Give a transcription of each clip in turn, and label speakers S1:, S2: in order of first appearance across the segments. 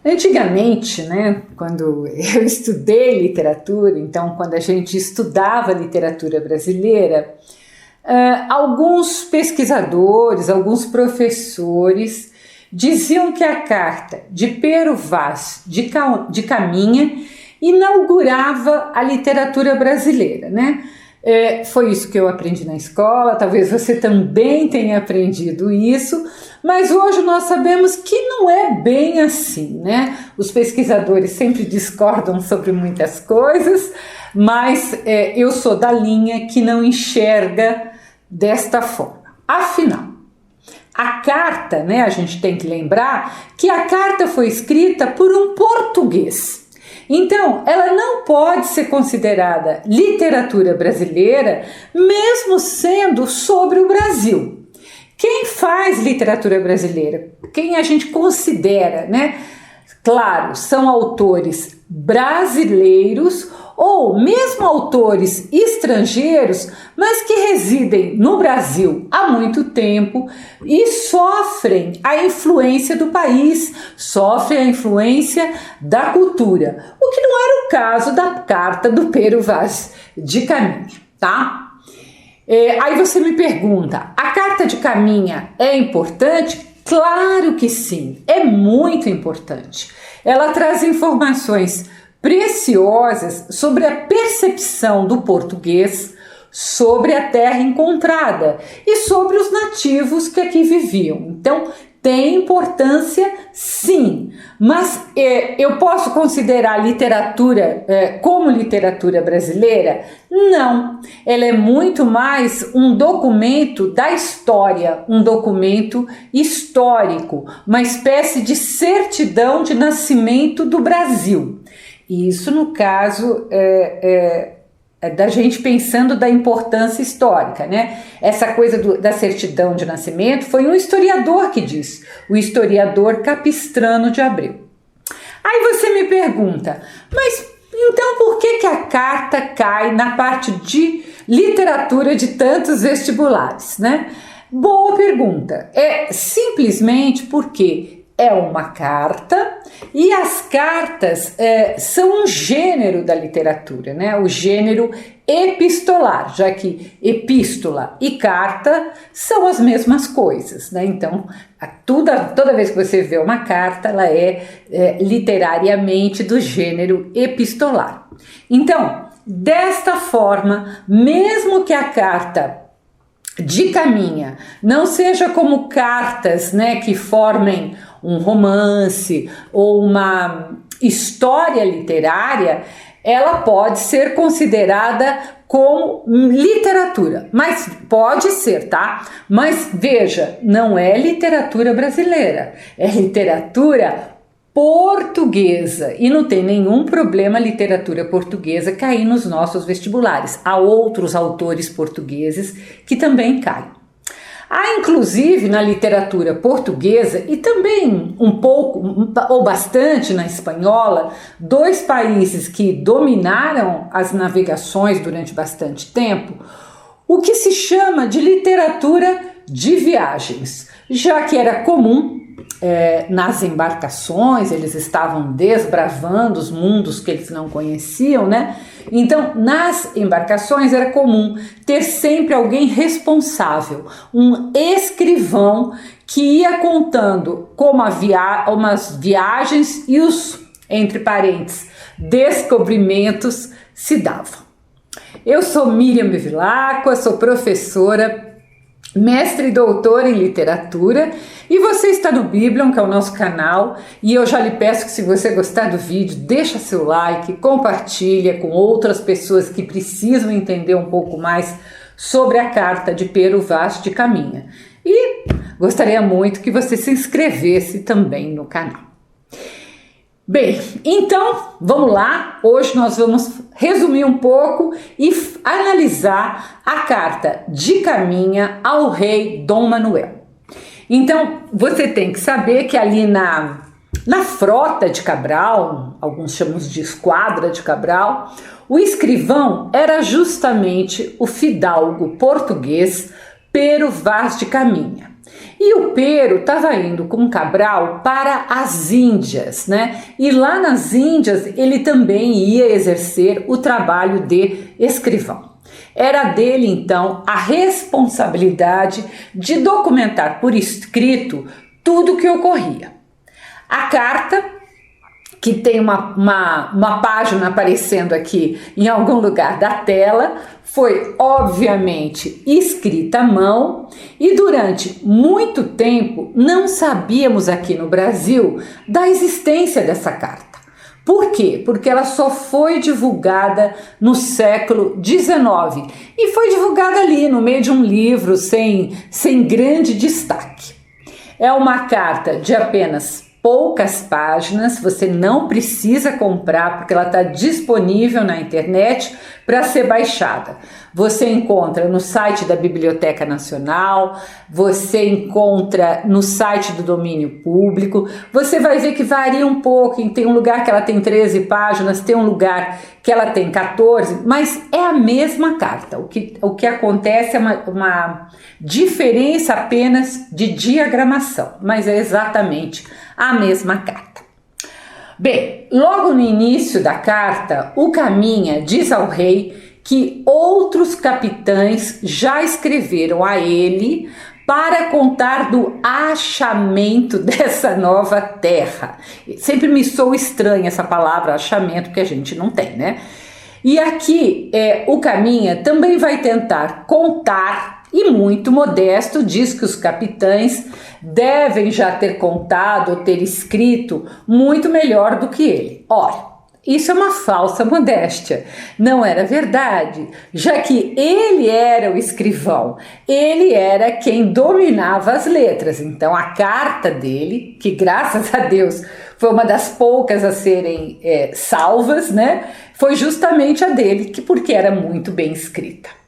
S1: Antigamente, né, quando eu estudei literatura, então quando a gente estudava literatura brasileira, alguns pesquisadores, alguns professores diziam que a carta de Pero Vaz de Caminha inaugurava a literatura brasileira, né? Foi isso que eu aprendi na escola, talvez você também tenha aprendido isso, mas hoje nós sabemos que não é bem assim, né? Os pesquisadores sempre discordam sobre muitas coisas, mas eu sou da linha que não enxerga desta forma. Afinal, a carta, né, a gente tem que lembrar que a carta foi escrita por um português. Então, ela não pode ser considerada literatura brasileira, mesmo sendo sobre o Brasil. Quem faz literatura brasileira? Quem a gente considera, né? Claro, são autores brasileiros ou mesmo autores estrangeiros, mas que residem no Brasil há muito tempo e sofrem a influência do país, sofrem a influência da cultura, o que não era o caso da carta do Pero Vaz de Caminha, tá? Aí você me pergunta, a carta de Caminha é importante? Claro que sim, é muito importante. Ela traz informações preciosas sobre a percepção do português sobre a terra encontrada e sobre os nativos que aqui viviam. Então, tem importância sim, mas eu posso considerar a literatura como literatura brasileira? Não, ela é muito mais um documento da história, um documento histórico, uma espécie de certidão de nascimento do Brasil. Isso no caso da gente pensando da importância histórica, né? Essa coisa da certidão de nascimento foi um historiador que diz, o historiador Capistrano de Abreu. Aí você me pergunta, mas então por que a carta cai na parte de literatura de tantos vestibulares, né? Boa pergunta. É simplesmente porque é uma carta e as cartas são um gênero da literatura, né? O gênero epistolar, já que epístola e carta são as mesmas coisas, né? Então, toda vez que você vê uma carta, ela é literariamente do gênero epistolar. Então, desta forma, mesmo que a carta de Caminha não seja como cartas, né, que formem um romance ou uma história literária, ela pode ser considerada como literatura, mas pode ser, tá? Mas veja, não é literatura brasileira, é literatura portuguesa e não tem nenhum problema a literatura portuguesa cair nos nossos vestibulares. Há outros autores portugueses que também caem. Há inclusive na literatura portuguesa e também um pouco ou bastante na espanhola, dois países que dominaram as navegações durante bastante tempo, o que se chama de literatura de viagens, já que era comum nas embarcações, eles estavam desbravando os mundos que eles não conheciam, né? Então, nas embarcações era comum ter sempre alguém responsável, um escrivão que ia contando como umas viagens e os, entre parênteses, descobrimentos se davam. Eu sou Miriam Bevilacqua, sou professora, mestre e doutora em literatura, e você está no Biblion, que é o nosso canal, e eu já lhe peço que, se você gostar do vídeo, deixa seu like, compartilha com outras pessoas que precisam entender um pouco mais sobre a carta de Pero Vaz de Caminha. E gostaria muito que você se inscrevesse também no canal. Bem, então vamos lá, hoje nós vamos resumir um pouco e analisar a carta de Caminha ao rei Dom Manuel. Então você tem que saber que ali na frota de Cabral, alguns chamam de esquadra de Cabral, o escrivão era justamente o fidalgo português Pero Vaz de Caminha. E o Pero estava indo com Cabral para as Índias, né? E lá nas Índias ele também ia exercer o trabalho de escrivão. Era dele, então, a responsabilidade de documentar por escrito tudo o que ocorria. A carta, que tem uma página aparecendo aqui em algum lugar da tela, foi obviamente escrita à mão e durante muito tempo não sabíamos aqui no Brasil da existência dessa carta. Por quê? Porque ela só foi divulgada no século XIX e foi divulgada ali no meio de um livro sem grande destaque. É uma carta de apenas poucas páginas, você não precisa comprar porque ela está disponível na internet para ser baixada. Você encontra no site da Biblioteca Nacional, você encontra no site do domínio público, você vai ver que varia um pouco, tem um lugar que ela tem 13 páginas, tem um lugar que ela tem 14, mas é a mesma carta. O que acontece é uma diferença apenas de diagramação, mas é exatamente a mesma carta. Bem, logo no início da carta, o Caminha diz ao rei que outros capitães já escreveram a ele para contar do achamento dessa nova terra. Sempre me soa estranha essa palavra achamento, que a gente não tem, né? E aqui o Caminha também vai tentar contar, e muito modesto, diz que os capitães devem já ter contado ou ter escrito muito melhor do que ele. Ora, isso é uma falsa modéstia, não era verdade, já que ele era o escrivão, ele era quem dominava as letras. Então a carta dele, que graças a Deus foi uma das poucas a serem salvas, né, foi justamente a dele, porque era muito bem escrita.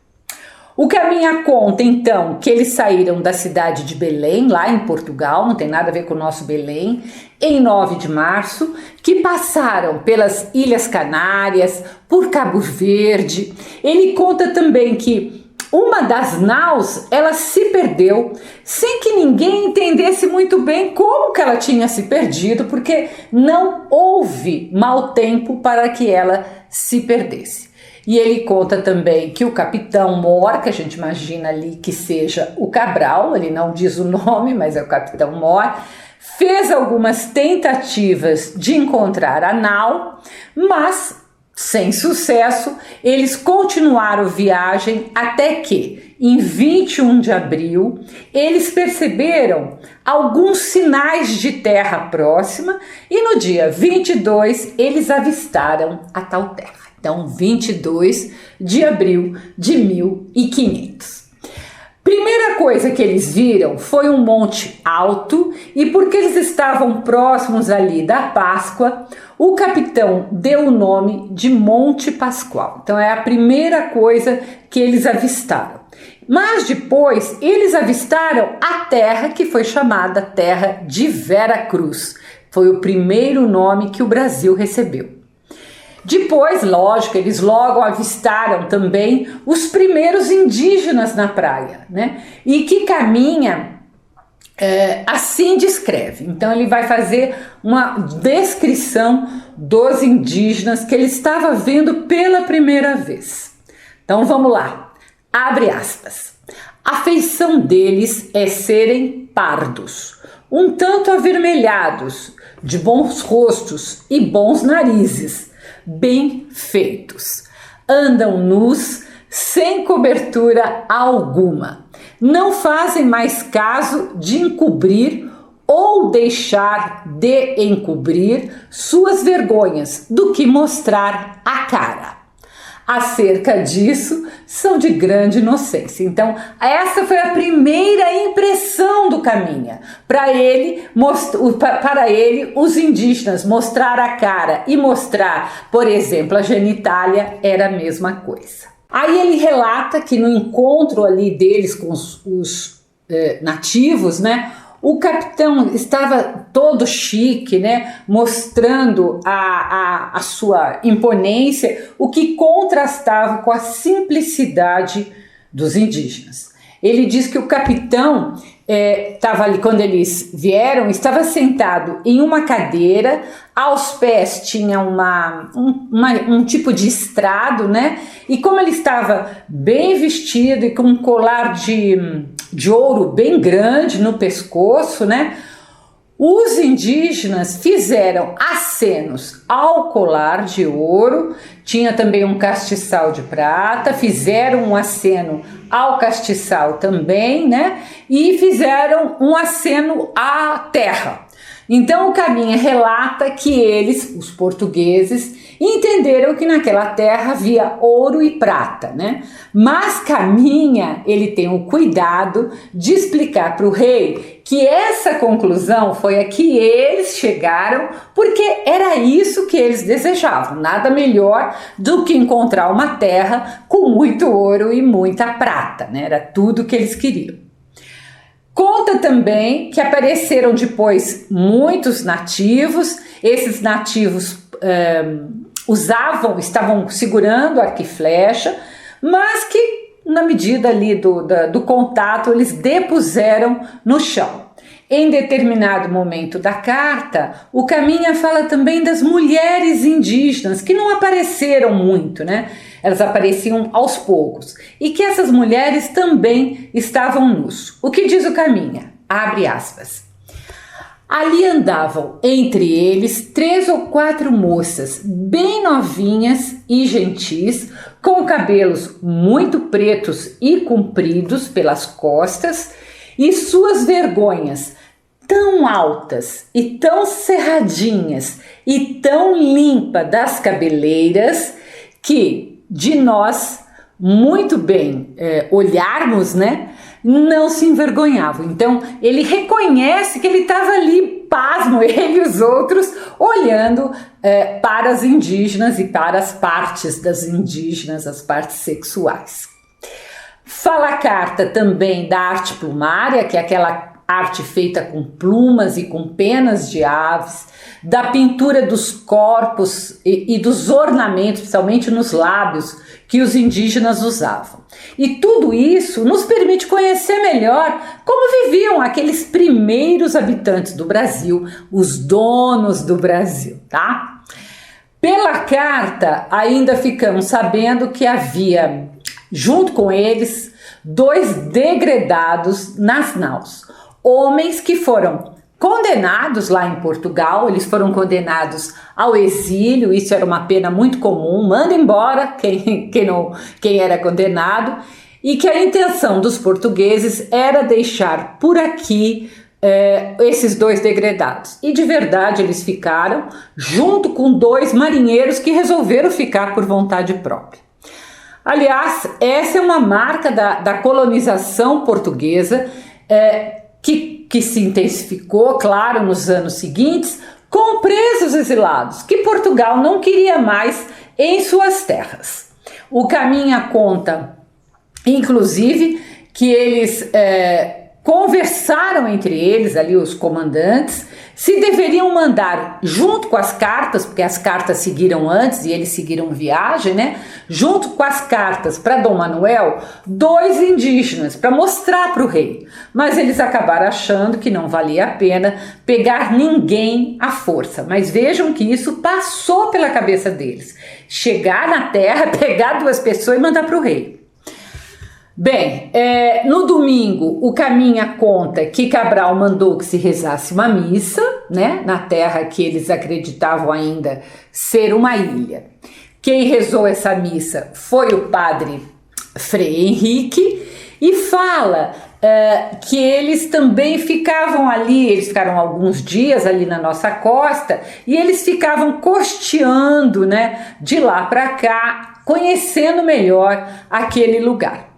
S1: O Caminha conta, então, que eles saíram da cidade de Belém, lá em Portugal, não tem nada a ver com o nosso Belém, em 9 de março, que passaram pelas Ilhas Canárias, por Cabo Verde. Ele conta também que uma das naus, ela se perdeu, sem que ninguém entendesse muito bem como que ela tinha se perdido, porque não houve mau tempo para que ela se perdesse. E ele conta também que o capitão Mor, que a gente imagina ali que seja o Cabral, ele não diz o nome, mas é o capitão Mor, fez algumas tentativas de encontrar a nau, mas sem sucesso. Eles continuaram a viagem até que, em 21 de abril, eles perceberam alguns sinais de terra próxima e no dia 22 eles avistaram a tal terra. Então, 22 de abril de 1500. Primeira coisa que eles viram foi um monte alto e porque eles estavam próximos ali da Páscoa, o capitão deu o nome de Monte Pascoal. Então, é a primeira coisa que eles avistaram. Mas depois eles avistaram a terra que foi chamada Terra de Vera Cruz. Foi o primeiro nome que o Brasil recebeu. Depois, lógico, eles logo avistaram também os primeiros indígenas na praia, né? E que Caminha assim descreve. Então ele vai fazer uma descrição dos indígenas que ele estava vendo pela primeira vez. Então vamos lá, abre aspas. A feição deles é serem pardos, um tanto avermelhados, de bons rostos e bons narizes, bem feitos. Andam nus, sem cobertura alguma. Não fazem mais caso de encobrir ou deixar de encobrir suas vergonhas do que mostrar a cara. Acerca disso, são de grande inocência. Então, essa foi a primeira impressão do Caminha. Para ele, os indígenas mostrar a cara e mostrar, por exemplo, a genitália era a mesma coisa. Aí ele relata que no encontro ali deles com os nativos, né, o capitão estava todo chique, né, mostrando a sua imponência, o que contrastava com a simplicidade dos indígenas. Ele diz que o capitão estava ali, quando eles vieram, estava sentado em uma cadeira, aos pés tinha um tipo de estrado, né? E como ele estava bem vestido e com um colar de ouro bem grande no pescoço, né? Os indígenas fizeram acenos ao colar de ouro, tinha também um castiçal de prata, fizeram um aceno ao castiçal também, né? E fizeram um aceno à terra. Então o Caminha relata que eles, os portugueses, entenderam que naquela terra havia ouro e prata, né? Mas Caminha, ele tem o cuidado de explicar para o rei que essa conclusão foi a que eles chegaram, porque era isso que eles desejavam, nada melhor do que encontrar uma terra com muito ouro e muita prata, né? Era tudo que eles queriam. Conta também que apareceram depois muitos nativos, esses nativos estavam segurando arco e flecha, mas que na medida ali do contato eles depuseram no chão. Em determinado momento da carta, o Caminha fala também das mulheres indígenas, que não apareceram muito, né? Elas apareciam aos poucos, e que essas mulheres também estavam nus. O que diz o Caminha? Abre aspas. Ali andavam entre eles 3 ou 4 moças, bem novinhas e gentis, com cabelos muito pretos e compridos pelas costas, e suas vergonhas tão altas e tão cerradinhas e tão limpa das cabeleiras que de nós muito bem olharmos, né, não se envergonhavam. Então ele reconhece que ele estava ali, pasmo, ele e os outros, olhando para as indígenas e para as partes das indígenas, as partes sexuais. Fala a carta também da arte plumária, que é aquela arte feita com plumas e com penas de aves, da pintura dos corpos e dos ornamentos, principalmente nos lábios, que os indígenas usavam. E tudo isso nos permite conhecer melhor como viviam aqueles primeiros habitantes do Brasil, os donos do Brasil, tá? Pela carta, ainda ficamos sabendo que havia, junto com eles, 2 degredados nas naus. Homens que foram condenados lá em Portugal, eles foram condenados ao exílio, isso era uma pena muito comum, manda embora quem era condenado, e que a intenção dos portugueses era deixar por aqui esses 2 degredados. E de verdade eles ficaram, junto com 2 marinheiros que resolveram ficar por vontade própria. Aliás, essa é uma marca da colonização portuguesa, que se intensificou, claro, nos anos seguintes, com presos exilados, que Portugal não queria mais em suas terras. O Caminha conta, inclusive, que eles conversaram entre eles, ali os comandantes, se deveriam mandar, junto com as cartas, porque as cartas seguiram antes e eles seguiram viagem, né? Junto com as cartas para Dom Manuel, 2 indígenas para mostrar para o rei. Mas eles acabaram achando que não valia a pena pegar ninguém à força. Mas vejam que isso passou pela cabeça deles. Chegar na terra, pegar 2 pessoas e mandar para o rei. Bem, no domingo o Caminha conta que Cabral mandou que se rezasse uma missa, né, na terra que eles acreditavam ainda ser uma ilha. Quem rezou essa missa foi o padre Frei Henrique e fala que eles também ficavam ali, eles ficaram alguns dias ali na nossa costa e eles ficavam costeando, né, de lá para cá, conhecendo melhor aquele lugar.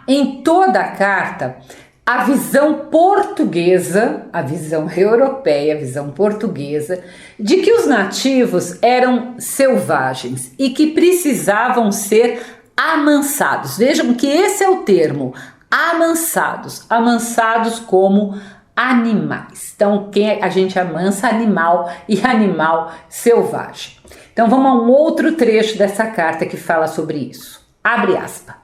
S1: Em toda a carta, a visão portuguesa, a visão europeia, a visão portuguesa, de que os nativos eram selvagens e que precisavam ser amansados. Vejam que esse é o termo, amansados, amansados como animais. Então, a gente amansa animal e animal selvagem. Então, vamos a um outro trecho dessa carta que fala sobre isso. Abre aspas.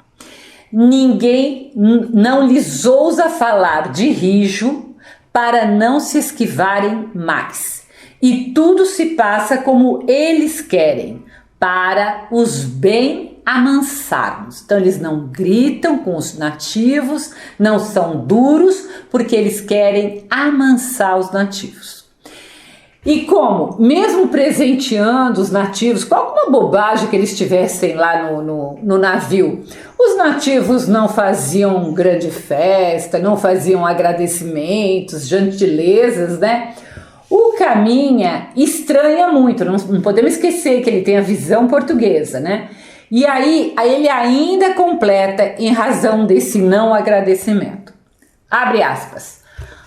S1: Ninguém não lhes ousa falar de rijo para não se esquivarem mais. E tudo se passa como eles querem, para os bem amansarmos. Então eles não gritam com os nativos, não são duros, porque eles querem amansar os nativos. E como, mesmo presenteando os nativos com alguma bobagem que eles tivessem lá no navio, os nativos não faziam grande festa, não faziam agradecimentos, gentilezas, né? O Caminha estranha muito, não podemos esquecer que ele tem a visão portuguesa, né? E aí ele ainda completa em razão desse não agradecimento. Abre aspas.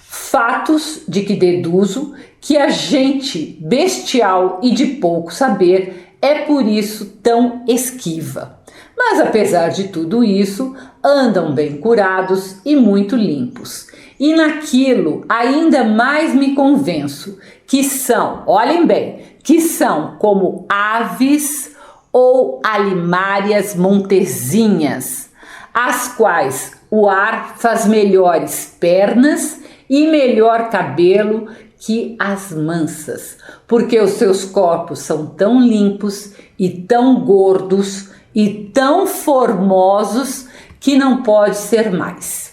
S1: Fatos de que deduzo que a gente bestial e de pouco saber é por isso tão esquiva. Mas apesar de tudo isso, andam bem curados e muito limpos. E naquilo ainda mais me convenço que são, olhem bem, que são como aves ou alimárias montezinhas, as quais o ar faz melhores pernas e melhor cabelo que as mansas, porque os seus corpos são tão limpos e tão gordos e tão formosos que não pode ser mais.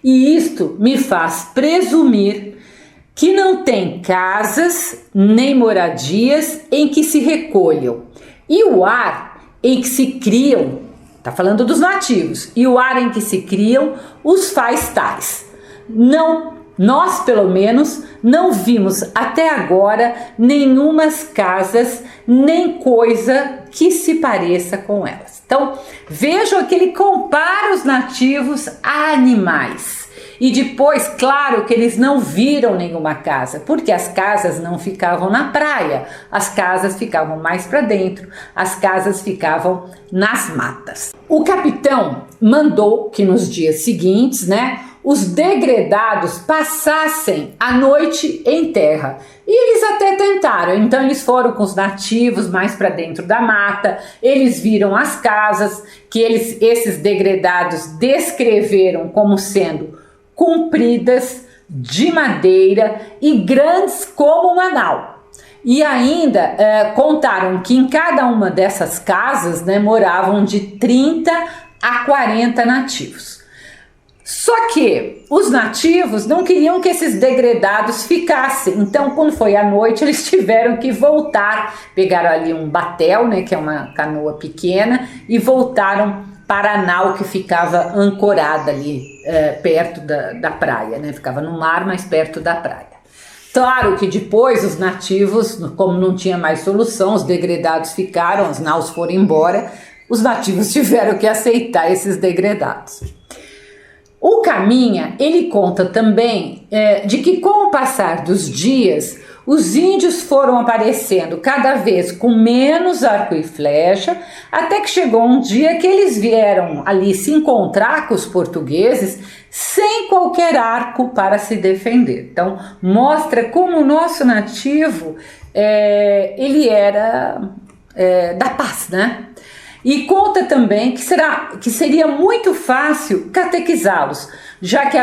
S1: E isto me faz presumir que não tem casas nem moradias em que se recolham, e o ar em que se criam, está falando dos nativos, e o ar em que se criam os faz tais. Não, nós pelo menos não vimos até agora nenhumas casas, nem coisa que se pareça com elas. Então vejam que ele compara os nativos a animais. E depois, claro que eles não viram nenhuma casa, porque as casas não ficavam na praia, as casas ficavam mais para dentro, as casas ficavam nas matas. O capitão mandou que nos dias seguintes, os degredados passassem a noite em terra. E eles até tentaram, então eles foram com os nativos mais para dentro da mata, eles viram as casas que esses degredados descreveram como sendo compridas, de madeira e grandes como uma nau. E ainda contaram que em cada uma dessas casas moravam de 30 a 40 nativos. Só que os nativos não queriam que esses degredados ficassem, então quando foi à noite eles tiveram que voltar, pegaram ali um batel, que é uma canoa pequena, e voltaram para a nau que ficava ancorada ali perto da praia, ficava no mar, mas perto da praia. Claro que depois os nativos, como não tinha mais solução, os degredados ficaram, as naus foram embora, os nativos tiveram que aceitar esses degredados. O Caminha, ele conta também de que com o passar dos dias, os índios foram aparecendo cada vez com menos arco e flecha, até que chegou um dia que eles vieram ali se encontrar com os portugueses sem qualquer arco para se defender. Então mostra como o nosso nativo ele era da paz, E conta também que seria muito fácil catequizá-los, já que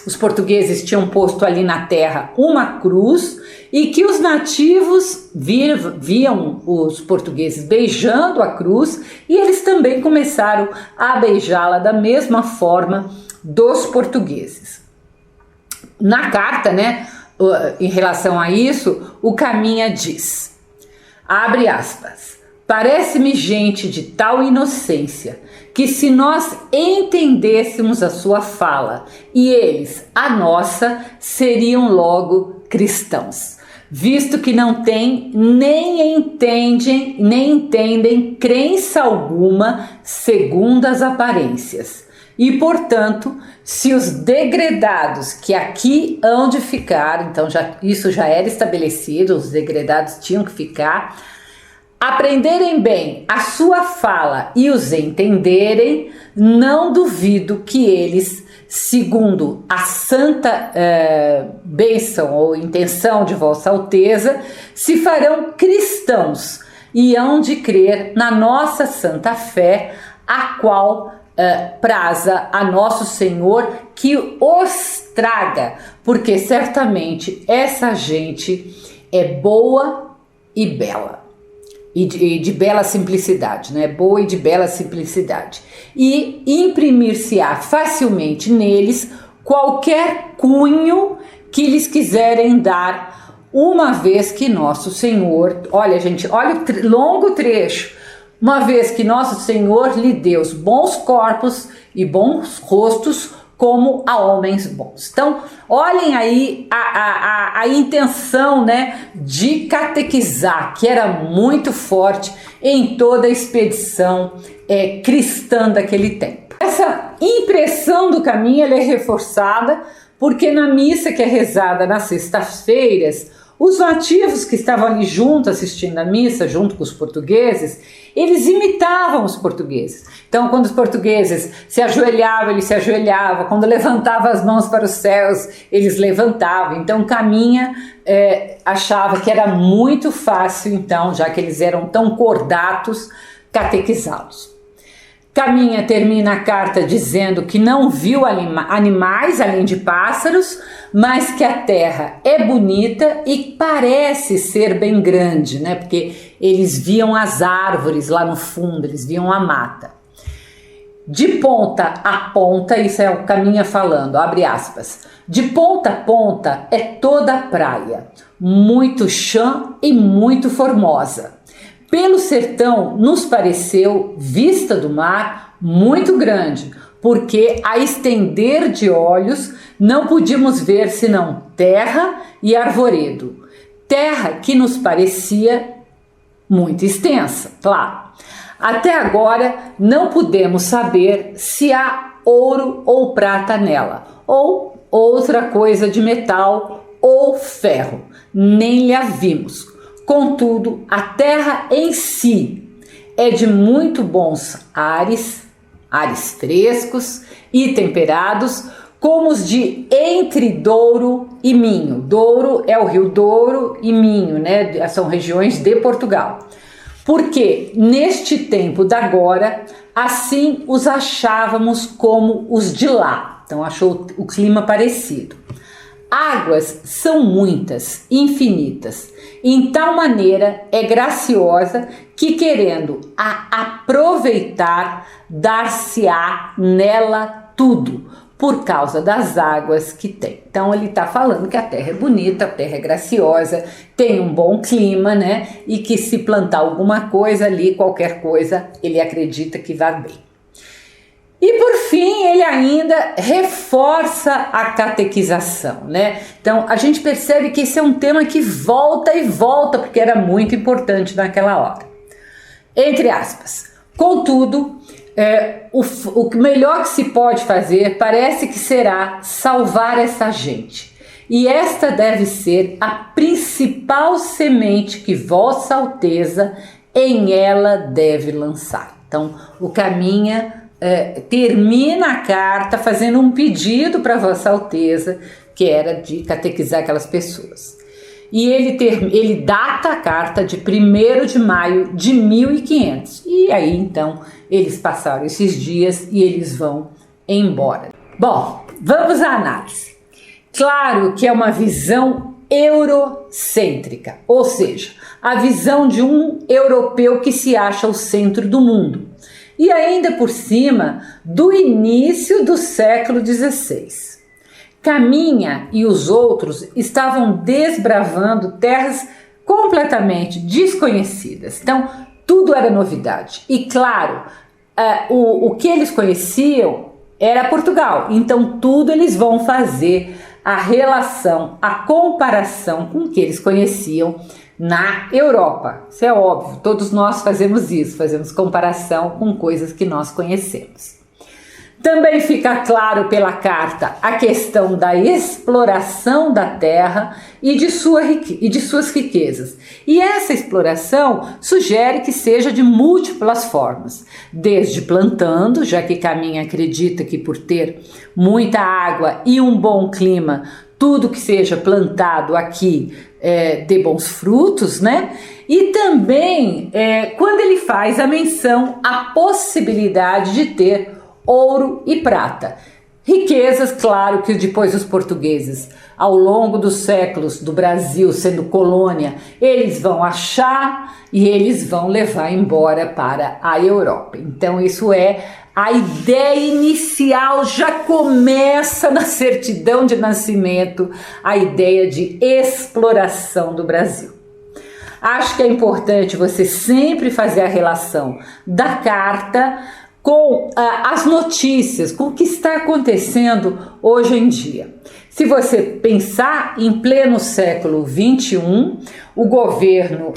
S1: os portugueses tinham posto ali na terra uma cruz e que os nativos viam os portugueses beijando a cruz e eles também começaram a beijá-la da mesma forma dos portugueses. Na carta, em relação a isso, o Caminha diz, abre aspas, parece-me gente de tal inocência que se nós entendêssemos a sua fala e eles a nossa, seriam logo cristãos, visto que não têm nem entendem crença alguma segundo as aparências. E, portanto, se os degredados que aqui hão de ficar, então isso já era estabelecido, os degredados tinham que ficar, aprenderem bem a sua fala e os entenderem, não duvido que eles, segundo a santa bênção ou intenção de Vossa Alteza, se farão cristãos e hão de crer na nossa santa fé, a qual praza a nosso Senhor que os traga, porque certamente essa gente é boa e bela, e de bela simplicidade, né? Boa e de bela simplicidade, e imprimir-se-á facilmente neles qualquer cunho que lhes quiserem dar, uma vez que nosso Senhor, olha gente, olha o longo trecho, uma vez que nosso Senhor lhe deu bons corpos e bons rostos como a homens bons. Então, olhem aí a intenção, né, de catequizar, que era muito forte em toda a expedição cristã daquele tempo. Essa impressão do caminho ela é reforçada porque na missa que é rezada nas sextas-feiras, os nativos que estavam ali junto assistindo a missa, junto com os portugueses, eles imitavam os portugueses. Então, quando os portugueses se ajoelhavam, eles se ajoelhavam. Quando levantavam as mãos para os céus, eles levantavam. Então, Caminha achava que era muito fácil, então, já que eles eram tão cordatos, catequizá-los. Caminha termina a carta dizendo que não viu animais além de pássaros, mas que a terra é bonita e parece ser bem grande, né? Porque eles viam as árvores lá no fundo, eles viam a mata. De ponta a ponta, isso é o Caminha falando, abre aspas, de ponta a ponta é toda a praia, muito chã e muito formosa. Pelo sertão nos pareceu, vista do mar, muito grande, porque a estender de olhos não podíamos ver senão terra e arvoredo. Terra que nos parecia muito extensa, claro. Até agora não pudemos saber se há ouro ou prata nela, ou outra coisa de metal ou ferro, nem lhe a vimos. Contudo, a terra em si é de muito bons ares frescos e temperados, como os de entre Douro e Minho. Douro é o rio Douro e Minho, né? São regiões de Portugal. Porque neste tempo da agora, assim os achávamos como os de lá. Então achou o clima parecido. Águas são muitas, infinitas, em tal maneira é graciosa que, querendo a aproveitar, dar-se-á nela tudo, por causa das águas que tem. Então ele está falando que a terra é bonita, a terra é graciosa, tem um bom clima, né? E que se plantar alguma coisa ali, qualquer coisa, ele acredita que vai bem. E por fim, ele ainda reforça a catequização, né? Então a gente percebe que esse é um tema que volta e volta, porque era muito importante naquela hora. Entre aspas. Contudo, o melhor que se pode fazer parece que será salvar essa gente. E esta deve ser a principal semente que Vossa Alteza em ela deve lançar. Então, o Caminha termina a carta fazendo um pedido para Vossa Alteza, que era de catequizar aquelas pessoas. E ele data a carta de 1º de maio de 1500. E aí, então, eles passaram esses dias e eles vão embora. Bom, vamos à análise. Claro que é uma visão eurocêntrica, ou seja, a visão de um europeu que se acha o centro do mundo. E ainda por cima do início do século XVI. Caminha e os outros estavam desbravando terras completamente desconhecidas. Então, tudo era novidade. E claro, o que eles conheciam era Portugal. Então, tudo eles vão fazer a relação, a comparação com o que eles conheciam na Europa. Isso é óbvio, todos nós fazemos isso, fazemos comparação com coisas que nós conhecemos. Também fica claro pela carta a questão da exploração da terra e de suas riquezas. E essa exploração sugere que seja de múltiplas formas, desde plantando, já que Caminha acredita que por ter muita água e um bom clima, tudo que seja plantado aqui dê bons frutos, né? E também quando ele faz a menção à possibilidade de ter ouro e prata. Riquezas, claro, que depois os portugueses, ao longo dos séculos do Brasil sendo colônia, eles vão achar e eles vão levar embora para a Europa. Então isso é a ideia inicial, já começa na certidão de nascimento, a ideia de exploração do Brasil. Acho que é importante você sempre fazer a relação da carta com as notícias, com o que está acontecendo hoje em dia. Se você pensar em pleno século XXI, o governo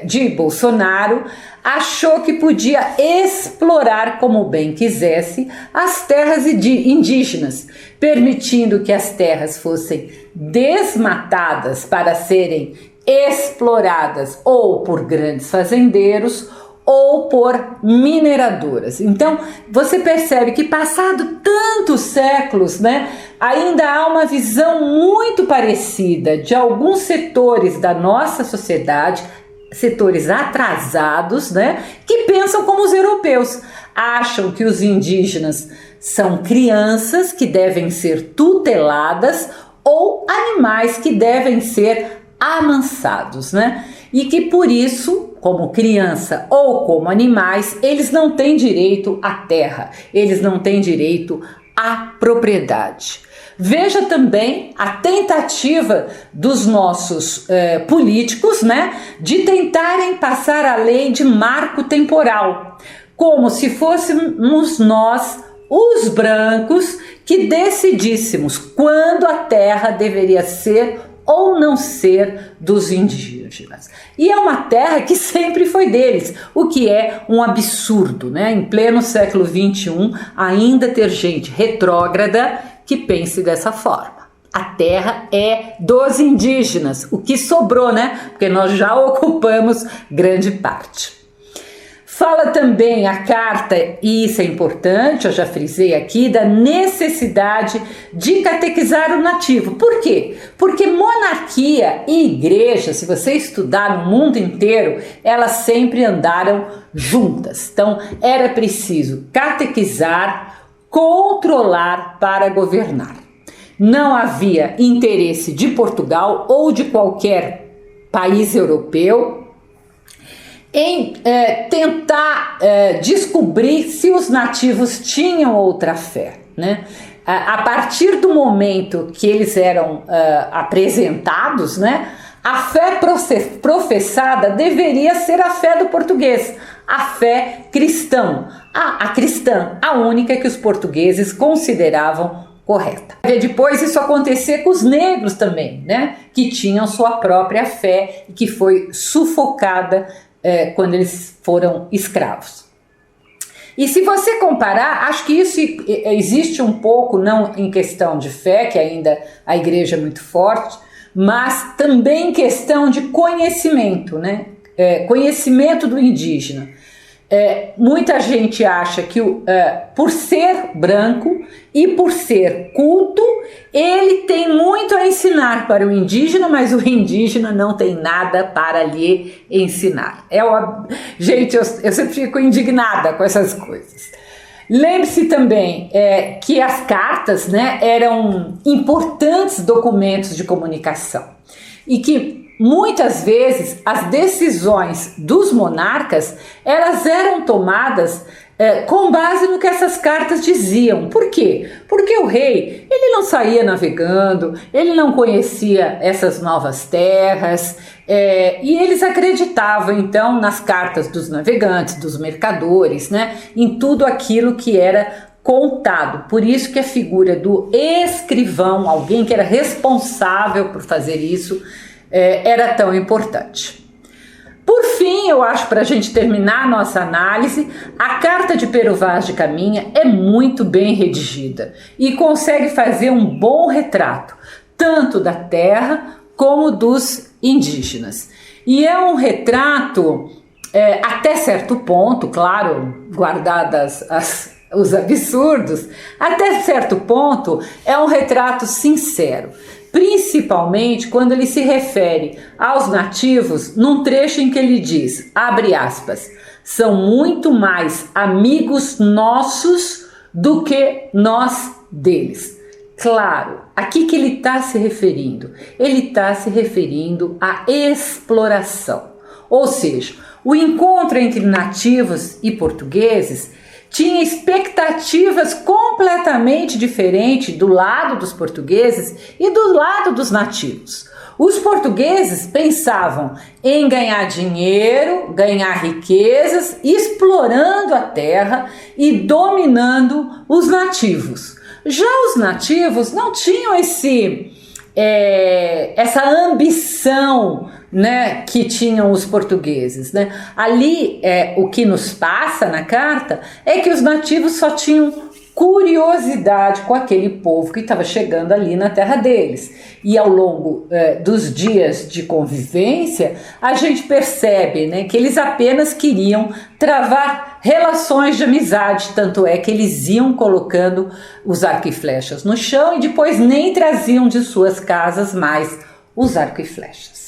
S1: de Bolsonaro achou que podia explorar como bem quisesse as terras indígenas, permitindo que as terras fossem desmatadas para serem exploradas ou por grandes fazendeiros ou por mineradoras. Então, você percebe que passado tantos séculos, né, ainda há uma visão muito parecida de alguns setores da nossa sociedade, setores atrasados, né, que pensam como os europeus, acham que os indígenas são crianças que devem ser tuteladas ou animais que devem ser amansados, né? E que por isso, como criança ou como animais, eles não têm direito à terra, eles não têm direito à propriedade. Veja também a tentativa dos nossos políticos, né, de tentarem passar a lei de marco temporal, como se fôssemos nós, os brancos, que decidíssemos quando a terra deveria ser ou não ser dos indígenas. E é uma terra que sempre foi deles, o que é um absurdo, né? Em pleno século XXI, ainda ter gente retrógrada que pense dessa forma. A terra é dos indígenas, o que sobrou, né? Porque nós já ocupamos grande parte. Fala também a carta, e isso é importante, eu já frisei aqui, da necessidade de catequizar o nativo. Por quê? Porque monarquia e igreja, se você estudar no mundo inteiro, elas sempre andaram juntas. Então, era preciso catequizar, controlar para governar. Não havia interesse de Portugal ou de qualquer país europeu em tentar descobrir se os nativos tinham outra fé, né? A partir do momento que eles eram apresentados, né, a fé professada deveria ser a fé do português, a fé cristã, a única que os portugueses consideravam correta. Depois isso acontecer com os negros também, né, que tinham sua própria fé e que foi sufocada quando eles foram escravos. E se você comparar, acho que isso existe um pouco, não em questão de fé, que ainda a igreja é muito forte, mas também em questão de conhecimento, né? Conhecimento do indígena. Muita gente acha que por ser branco e por ser culto, ele tem muito a ensinar para o indígena, mas o indígena não tem nada para lhe ensinar. Gente, eu sempre fico indignada com essas coisas. Lembre-se também que as cartas, né, eram importantes documentos de comunicação e que muitas vezes as decisões dos monarcas elas eram tomadas com base no que essas cartas diziam. Por quê? Porque o rei ele não saía navegando, ele não conhecia essas novas terras e eles acreditavam então nas cartas dos navegantes, dos mercadores, né, em tudo aquilo que era contado. Por isso que a figura do escrivão, alguém que era responsável por fazer isso, era tão importante. Por fim, eu acho, para a gente terminar a nossa análise, a carta de Pero Vaz de Caminha é muito bem redigida e consegue fazer um bom retrato, tanto da terra como dos indígenas. E é um retrato, até certo ponto, claro, guardadas os absurdos, até certo ponto é um retrato sincero, principalmente quando ele se refere aos nativos num trecho em que ele diz, abre aspas, são muito mais amigos nossos do que nós deles. Claro, aqui que ele está se referindo? Ele está se referindo à exploração, ou seja, o encontro entre nativos e portugueses tinha expectativas completamente diferentes do lado dos portugueses e do lado dos nativos. Os portugueses pensavam em ganhar dinheiro, ganhar riquezas, explorando a terra e dominando os nativos. Já os nativos não tinham essa ambição, né, que tinham os portugueses, né? Ali, o que nos passa na carta é que os nativos só tinham curiosidade com aquele povo que estava chegando ali na terra deles. E ao longo dos dias de convivência, a gente percebe, né, que eles apenas queriam travar relações de amizade, tanto é que eles iam colocando os arcos e flechas no chão e depois nem traziam de suas casas mais os arcos e flechas.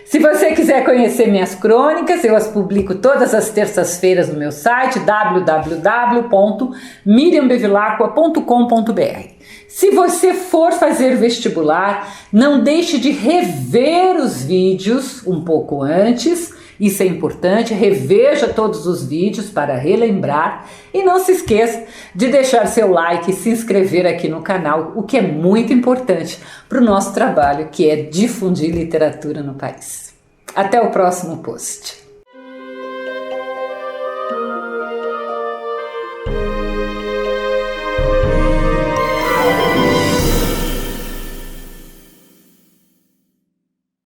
S1: Se você quiser conhecer minhas crônicas, eu as publico todas as terças-feiras no meu site www.miriambevilacqua.com.br. Se você for fazer vestibular, não deixe de rever os vídeos um pouco antes, isso é importante, reveja todos os vídeos para relembrar e não se esqueça de deixar seu like e se inscrever aqui no canal, o que é muito importante para o nosso trabalho, que é difundir literatura no país. Até o próximo post.